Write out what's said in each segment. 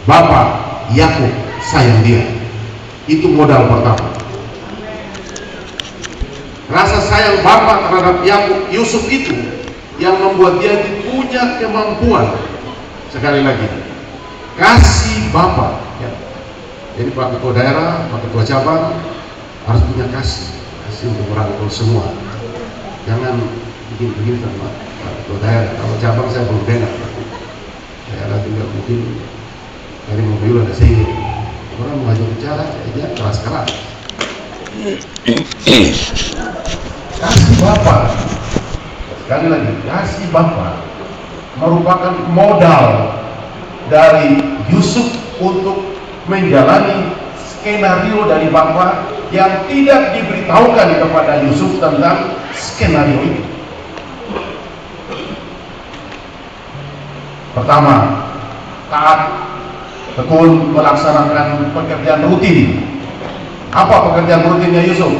Bapak Yakub sayang dia. Itu modal pertama. Rasa sayang bapak terhadap Yakub, Yusuf itu yang membuat dia punya kemampuan. Sekali lagi, kasih bapak ya. Jadi Pak Ketua Daerah, Pak Ketua Cabang harus punya kasih untuk merangkul semua. Jangan bikin sama Pak Ketua Daerah. Kalau cabang saya belum dengar, daerah juga mungkin dari mobil ada sini. Orang mengajak bicara, dia keras-keras. Kasih bapak, sekali lagi, kasih bapak merupakan modal dari Yusuf untuk menjalani skenario dari bapak yang tidak diberitahukan kepada Yusuf tentang skenario itu. Pertama, taat, tekun melaksanakan pekerjaan rutin. Apa pekerjaan rutinnya Yusuf?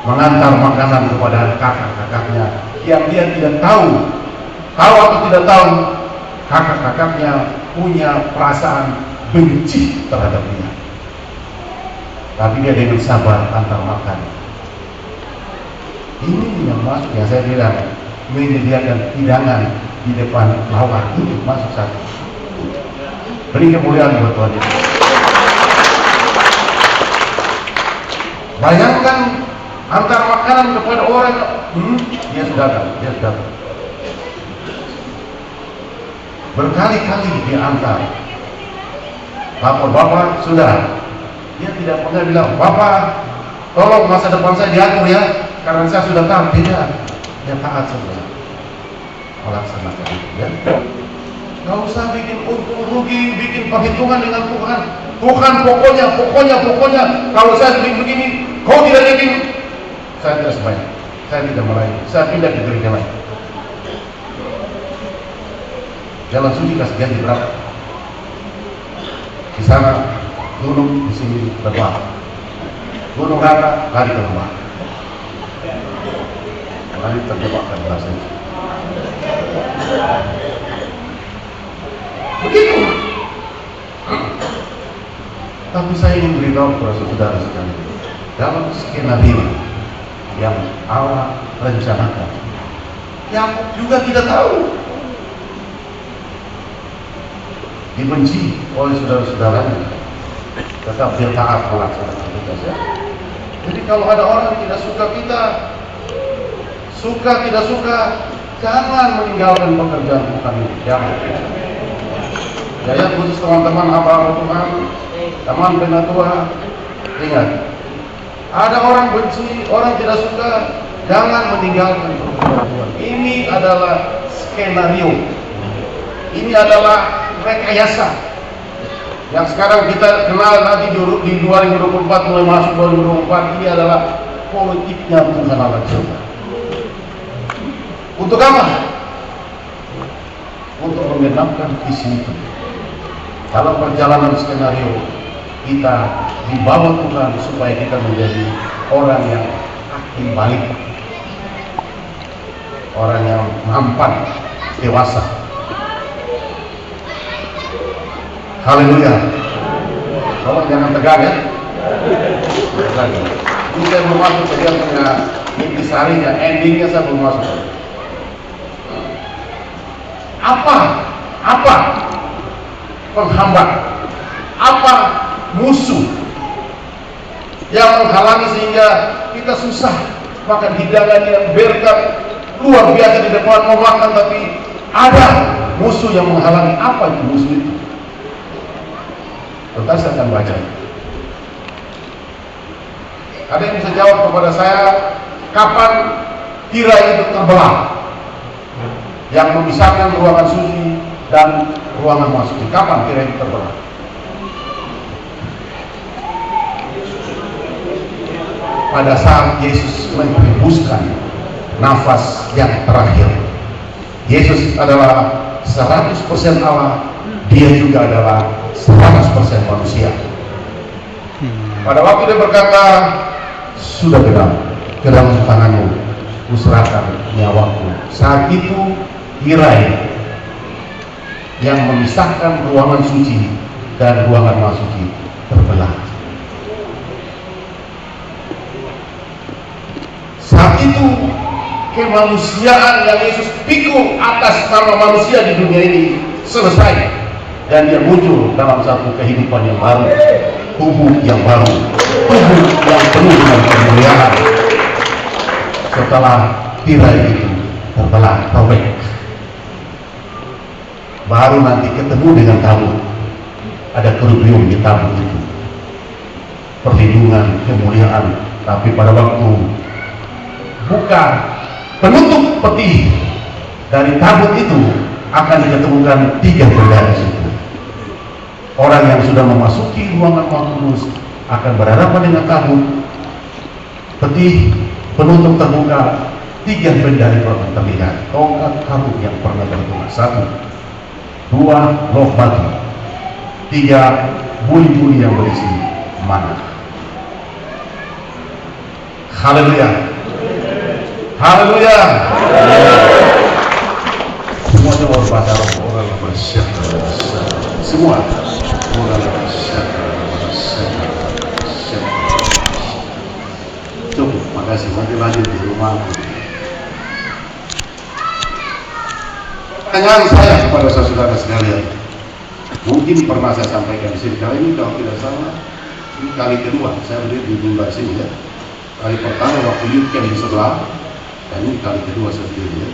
Mengantar makanan kepada kakak-kakaknya yang dia tidak tahu atau tidak tahu kakak-kakaknya punya perasaan benci terhadap dia, tapi dia dengan sabar antar makan. Ini yang masuk, yang saya bilang, menyediakan hidangan di depan lawan, ini masuk satu. Beri kemuliaan buat Tuhan. Bayangkan antar makanan kepada orang, dia sudah datang. Berkali-kali dia antar. Bapak sudah. Dia tidak pernah bilang, Bapak, tolong masa depan saya diatur ya, karena saya sudah taat. Tidak. Dia taat saja. Melaksanakan itu ya. Gak usah bikin untung rugi, bikin perhitungan dengan Tuhan. Tuhan pokoknya kalau saya begini, kau tidak bikin, saya tidak sebanyak, saya tidak melayani, saya pindah ke gereja lain. Jalan suci kasih ganti berapa? Di sana gunung, di sini lembah. Gunung rata, lari ke lembah. Lari terjebakkan bahasanya. Begitu. Tapi saya ingin beritahu kepada saudara sekalian, dalam skenario yang Allah rencanakan, Yakub juga tidak tahu, dibenci oleh saudara-saudaranya, tetap dia taat melaksanakan tugasnya. Jadi kalau ada orang yang tidak suka kita, suka tidak suka, jangan meninggalkan pekerjaan Tuhan ini. Jangan. Saya khusus teman-teman hamba Tuhan, teman penatua, ingat, ada orang benci, orang tidak suka, jangan meninggalkan pekerjaan Tuhan. Ini adalah skenario, ini adalah rekayasa yang sekarang kita kenal. Nanti di 2024 mulai masuk 2024, ini adalah politiknya Tuhan Allah Jawa. Untuk apa? Untuk menggenapkan visi itu. Dalam perjalanan skenario kita dibawa Tuhan supaya kita menjadi orang yang akan balik, orang yang mampan, dewasa. Haleluya. Tolong jangan tegang ya. Ini saya belum masuk ke yang punya intisarinya, endingnya saya belum masuk. Apa penghambat? Apa musuh yang menghalangi sehingga kita susah makan hidangan yang berkat luar biasa di depan mau makan, tapi ada musuh yang menghalangi? Apa itu musuh itu? Bentar saya akan baca. Ada yang bisa jawab kepada saya, kapan tirai itu terbelah yang memisahkan ruangan suci dan ruangan masuk? Kapan tirai itu terbelah? Pada saat Yesus menghembuskan nafas yang terakhir. Yesus adalah 100% Allah, dia juga adalah 100% manusia. Pada waktu dia berkata, sudah genap, ke dalam tanganmu kuserahkan nyawaku. Saat itu tirai yang memisahkan ruangan suci dan ruangan masuki terbelah. Saat itu kemanusiaan yang Yesus pikul atas nama manusia di dunia ini selesai, dan dia muncul dalam satu kehidupan yang baru, tubuh yang baru, tubuh yang penuh dengan kemuliaan. Setelah tirai itu terbelah, robek, baru nanti ketemu dengan tabut. Ada kerubium di tabut itu, perlindungan, kemuliaan. Tapi pada waktu buka penutup peti dari tabut itu, akan diketemukan 3 benda di situ. Orang yang sudah memasuki ruangan Maha Kudus akan berhadapan dengan tabut. Peti penutup terbuka, 3 benda itu akan terlihat. Tongkat kayu yang pernah bertuah, 1, 2 loh batu, 3 bui-bui yang berisi mana. Haleluya, haleluya. Semua coba berbahasa roh. Orang bersyukur. Semua orang bersyukur. Cukup, makasih. Nanti lanjut di rumah. Pertanyaan saya kepada saudara sekalian, mungkin pernah saya sampaikan di sini. Kali ini kalau tidak salah, ini kali kedua saya berdiri di mimbar sini ya. Kali pertama waktu youth camp di sebelah, dan ini kali kedua saya berdiri ya.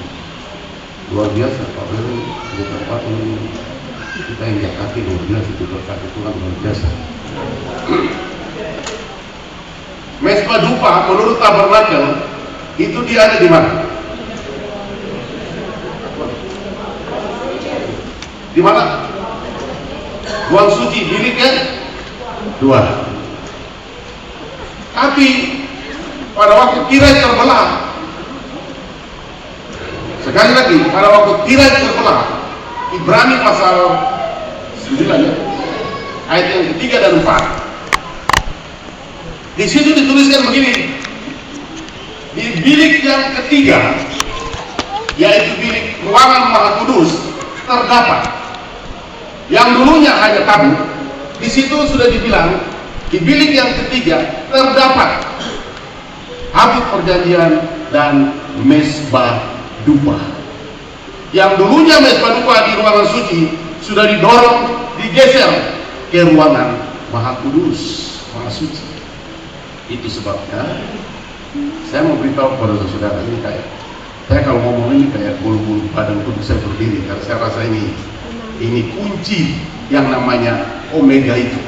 Luar biasa, Pak Bro, di tempat ini kita injak kaki luar biasa, itu kaki Tuhan luar biasa. Mesbah dupa menurut Tabernakel itu dia ada di mana? Di mana? Ruang suci, biliknya 2. Tapi pada waktu tirai terbelah, sekali lagi, pada waktu tirai terbelah, Ibrani pasal 9 ya, ayat yang ketiga dan 4. Di situ dituliskan begini: di bilik yang ketiga, yaitu bilik ruangan Maha Kudus, terdapat yang dulunya hanya tabut. Di situ sudah dibilang di bilik yang ketiga terdapat tabut perjanjian dan mesbah dupa. Yang dulunya mesbah dupa di ruangan suci sudah didorong, digeser ke ruangan Maha Kudus, Maha Suci. Itu sebabnya saya mau beritahu kepada saudara ini, kayak saya kalau ngomong ini kayak bulu-bulu badan kudus saya berdiri, karena saya rasa ini kunci yang namanya omega itu,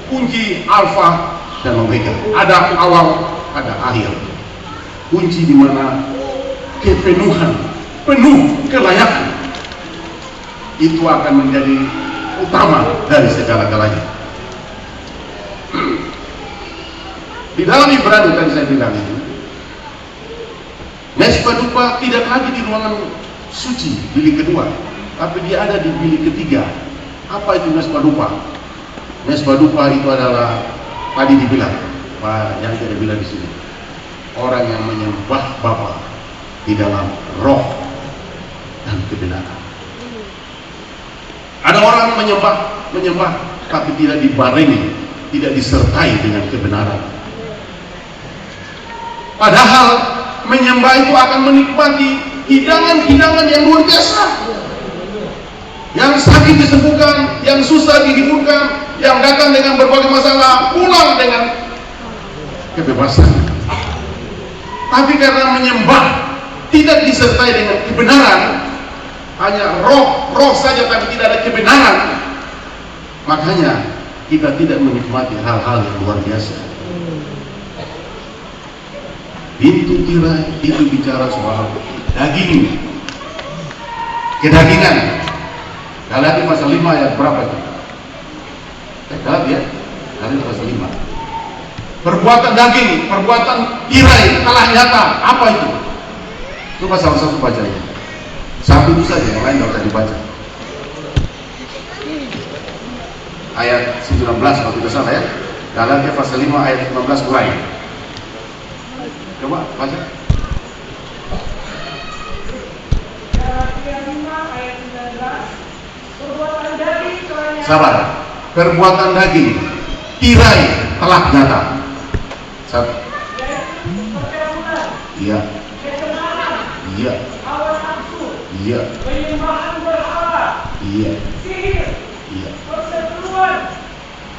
kunci alfa dan omega. Ada awal, ada akhir. Kunci di mana kepenuhan, penuh kelayakan itu akan menjadi utama dari segala-galanya. Di dalam Ibrani tadi saya bilang itu, mesbah dupa tidak lagi di ruangan suci bilik kedua, tapi dia ada di bilik ketiga. Apa itu mesbah dupa? Mesbah dupa itu adalah tadi dibilang, Pak yang tidak bilang di sini, orang yang menyembah Bapa di dalam roh dan kebenaran. Ada orang menyembah tapi tidak dibarengi, tidak disertai dengan kebenaran. Padahal menyembah itu akan menikmati hidangan-hidangan yang luar biasa. Yang sakit disembuhkan, yang susah dihiburkan, yang datang dengan berbagai masalah pulang dengan kebebasan. Tapi karena menyembah tidak disertai dengan kebenaran, hanya roh saja tapi tidak ada kebenaran, makanya kita tidak menikmati hal-hal yang luar biasa. Pintu tirai itu bicara soal daging, kedagingan. Galatia pasal 5 ayat berapa itu? Galatia pasal 5. Perbuatan daging, perbuatan tirai telah nyata. Apa itu? Itu pasal 1 bacanya. Satu itu saja, yang lain tidak usah dibaca. Ayat 19 kalau tidak salah ya. Galatia pasal 5 ayat 19 mulai. Coba baca. Galatia 5 ayat 19. Perbuatan daging telah sabar. Perbuatan daging, tirai telah datang. Satu. Iya. Iya. Iya. Iya. Iya. Perseteruan,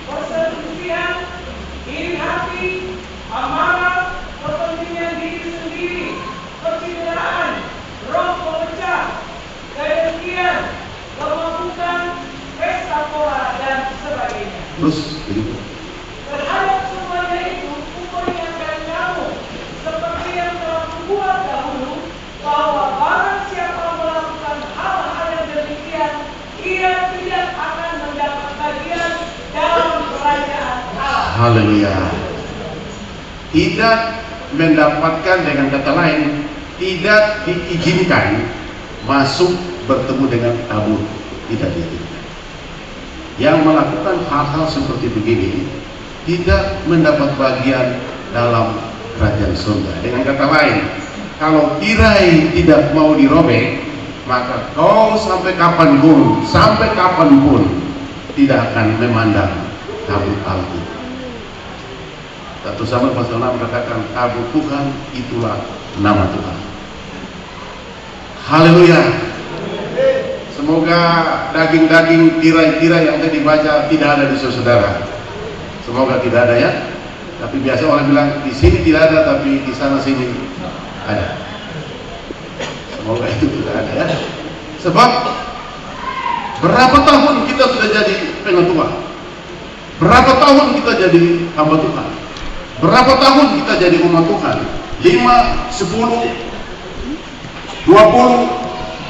perselisihan, iri hati, amarah, kepentingan diri sendiri, percideraan, roh pemecah, kedengkian, kemampuan, pesta pora dan sebagainya. Terus begitu. Terhadap semuanya itu, kuperingatkan kamu, seperti yang telah kubuat dahulu, bahwa barang siapa melakukan hal-hal yang demikian, ia tidak akan mendapat bagian dalam kerajaan Allah. Haleluya. Tidak mendapatkan, dengan kata lain, tidak diizinkan masuk bertemu dengan tamu. Tidak diizinkan. Yang melakukan hal-hal seperti begini tidak mendapat bagian dalam kerajaan surga. Dengan kata lain, kalau tirai tidak mau dirobek, maka kau sampai kapanpun tidak akan memandang tabut Allah itu. 1 Samuel pasal 6 katakan, tabut Tuhan itulah nama Tuhan. Haleluya. Semoga daging-daging tirai-tirai yang tadi dibaca tidak ada di saudara. Semoga tidak ada ya. Tapi biasa orang bilang di sini tidak ada, tapi di sana sini ada. Semoga itu tidak ada ya. Sebab berapa tahun kita sudah jadi pengetua? Berapa tahun kita jadi hamba Tuhan? Berapa tahun kita jadi umat Tuhan? 5, 10, 20.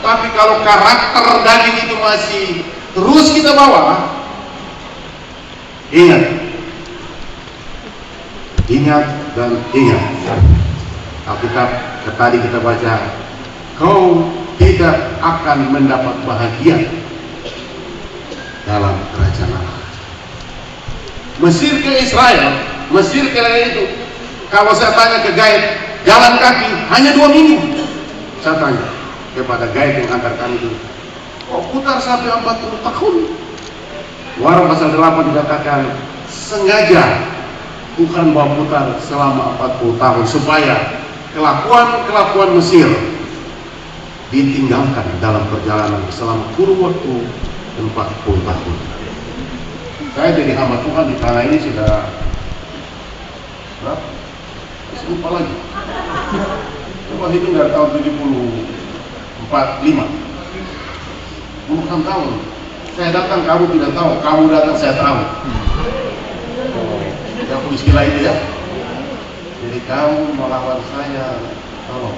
Tapi kalau karakter daging itu masih terus kita bawa, ingat dan ingat. Alkitab tadi kita baca, kau tidak akan mendapat bahagia dalam kerajaan Allah. Mesir ke Israel, Mesir ke itu, kalau saya tanya ke guide jalan kaki hanya 2 minggu, saya tanya kepada guide yang antar kami itu, kok putar sampai 40 tahun? Warung pasal 8 dikatakan sengaja Tuhan bawa putar selama 40 tahun supaya kelakuan Mesir ditinggalkan dalam perjalanan selama kurun waktu 40 tahun. Saya jadi hamba Tuhan di tanah ini sudah berapa? Masih lupa lagi. Coba hitung dari tahun 75 puluhan tahun. Saya datang, kamu tidak tahu. Kamu datang, saya tahu. Tidak perlu istilah itu ya. Jadi kamu melawan saya, tolong.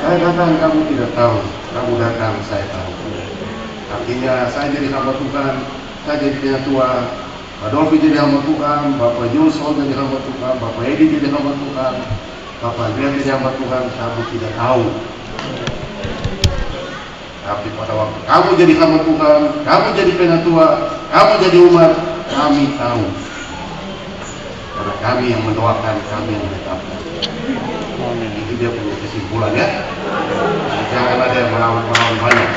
Saya datang, kamu tidak tahu. Kamu datang, saya tahu. Artinya saya jadi hamba Tuhan, saya jadi penyetua, Pak Dolfi jadi hamba Tuhan, Bapak Yusuf jadi hamba Tuhan, Bapak Edi jadi hamba Tuhan, Bapak Adrian jadi hamba Tuhan, kamu tidak tahu. Tapi pada waktu kamu jadi hamba Tuhan, kamu jadi penyetua, kamu jadi umat, kami tahu. Karena kami yang mendoakan, kami yang menetapkan. Itu dia punya kesimpulan ya. Jangan ada yang melawan banyak.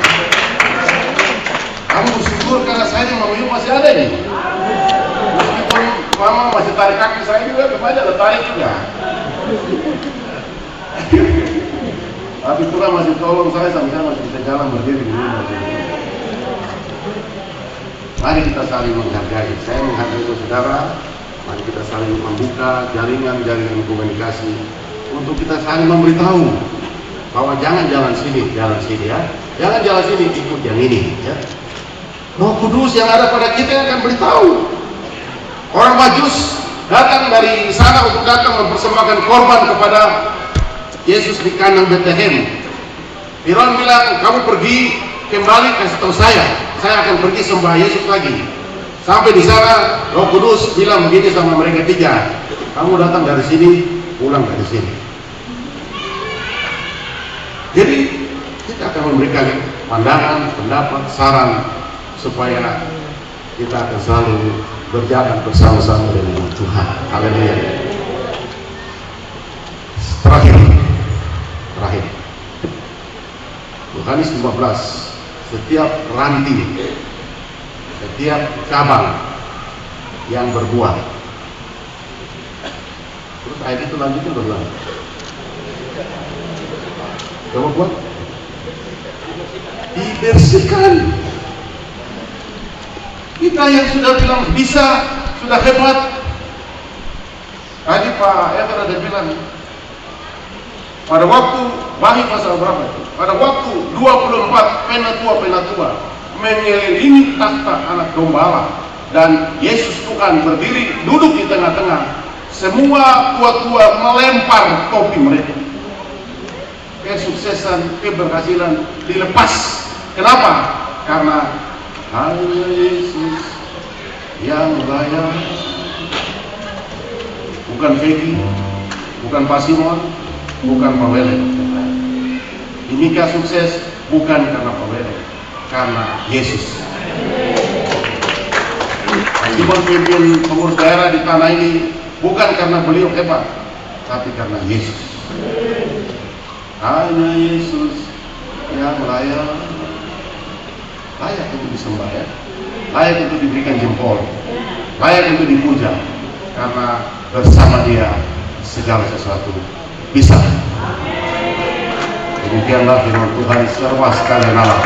Kamu bersyukur karena saya di Mama Yu masih ada nih. Meskipun Mama masih tarik kaki saya juga, kepada ada tarik juga. Tapi Tuhan masih tolong saya sampai saya masih bisa jalan berdiri di rumah. Mari kita saling menghargai. Saya menghargai saudara. Mari kita saling membuka jaringan-jaringan komunikasi untuk kita saling memberitahu bahwa jangan jalan sini ya. Jangan jalan sini, ikut yang ini ya. Roh Kudus yang ada pada kita akan beritahu. Orang Majus datang dari sana untuk datang mempersembahkan korban kepada Yesus di kandang Bethlehem. Firaun bilang, kamu pergi kembali kasih tahu saya akan pergi sembah Yesus lagi. Sampai di sana Roh Kudus bilang begini sama mereka 3, kamu datang dari sini, pulang dari sini. Jadi kita akan memberikan pandangan, pendapat, saran supaya kita akan selalu berjalan bersama-sama dengan Tuhan. Haleluya. Terakhir Yohanes 15, setiap ranting, setiap cabang yang berbuah. Terus ayat itu lanjutnya bagaimana? Coba buat. Dibersihkan. Kita yang sudah bilang bisa, sudah hebat. Tadi Pak Ever ada bilang, pada waktu Wahyu pasal berapa itu? Pada waktu 24 penatua mengelilingi takhta anak gembala dan Yesus Tuhan berdiri duduk di tengah-tengah, semua tua-tua melempar topi mereka. Kesuksesan, keberhasilan dilepas. Kenapa? Karena hanya Yesus yang layak. Bukan Fegi, bukan Pak Simon, bukan Pak Wele. Dimika sukses bukan karena Pak Wele, karena Yesus. Simon pimpin pengurus daerah di tanah ini bukan karena beliau hebat, tapi karena Yesus. Hanya Yesus yang layak untuk disembah, ya, layak untuk diberikan jempol, layak untuk dipuja, karena bersama Dia segala sesuatu bisa. Demikianlah firman Tuhan, serba sekalian Allah.